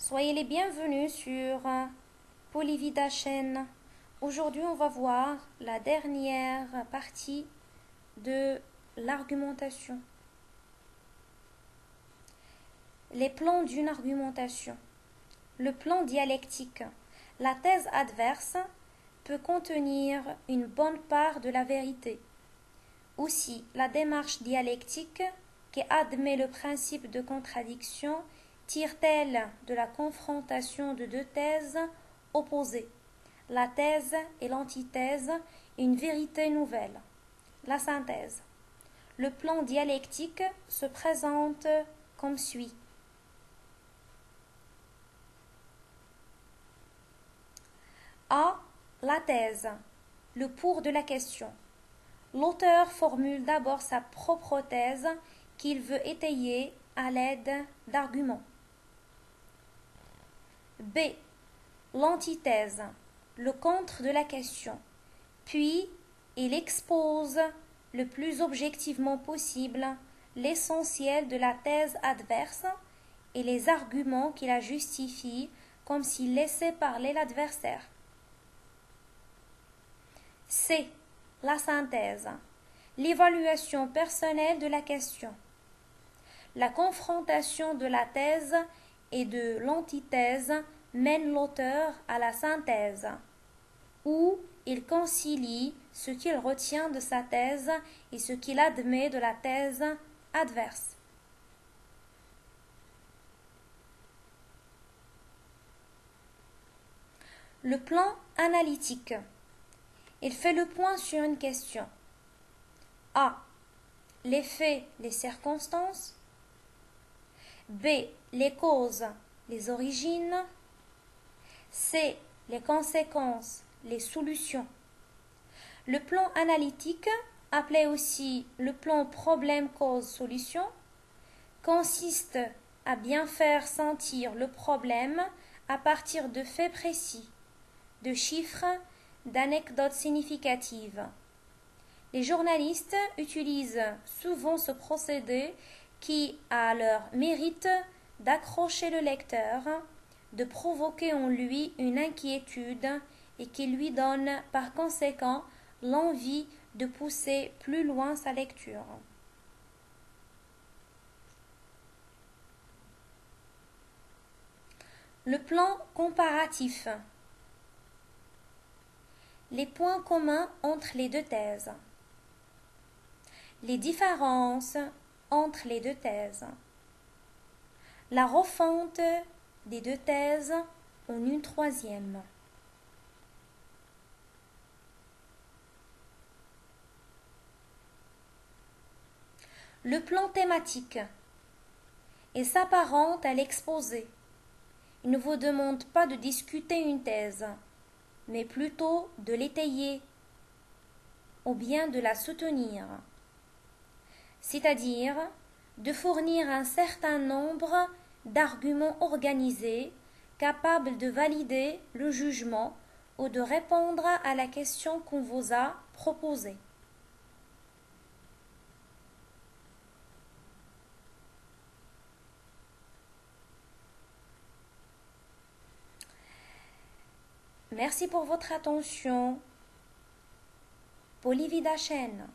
Soyez les bienvenus sur Polyvida chaîne. Aujourd'hui, on va voir la dernière partie de l'argumentation. Les plans d'une argumentation. Le plan dialectique. La thèse adverse peut contenir une bonne part de la vérité. Aussi, la démarche dialectique, qui admet le principe de contradiction, tire-t-elle de la confrontation de deux thèses opposées, la thèse et l'antithèse, une vérité nouvelle. La synthèse. Le plan dialectique se présente comme suit. A. La thèse. Le pour de la question. L'auteur formule d'abord sa propre thèse qu'il veut étayer à l'aide d'arguments. B. L'antithèse, le contre de la question. Puis, il expose le plus objectivement possible l'essentiel de la thèse adverse et les arguments qui la justifient, comme s'il laissait parler l'adversaire. C. La synthèse, l'évaluation personnelle de la question. La confrontation de la thèse et de l'antithèse mène l'auteur à la synthèse, où il concilie ce qu'il retient de sa thèse et ce qu'il admet de la thèse adverse. Le plan analytique. Il fait le point sur une question. A. Les faits, les circonstances. B. Les causes, les origines. C. Les conséquences, les solutions. Le plan analytique, appelé aussi le plan problème-cause-solution, consiste à bien faire sentir le problème à partir de faits précis, de chiffres, d'anecdotes significatives. Les journalistes utilisent souvent ce procédé qui a leur mérite d'accrocher le lecteur, de provoquer en lui une inquiétude et qui lui donne par conséquent l'envie de pousser plus loin sa lecture. Le plan comparatif. Les points communs entre les deux thèses. Les différences entre les deux thèses. La refonte des deux thèses en une troisième. Le plan thématique. Il s'apparente à l'exposé. Il ne vous demande pas de discuter une thèse, mais plutôt de l'étayer ou bien de la soutenir, c'est-à-dire de fournir un certain nombre d'arguments organisés capables de valider le jugement ou de répondre à la question qu'on vous a proposée. Merci pour votre attention. Polyvida chaîne.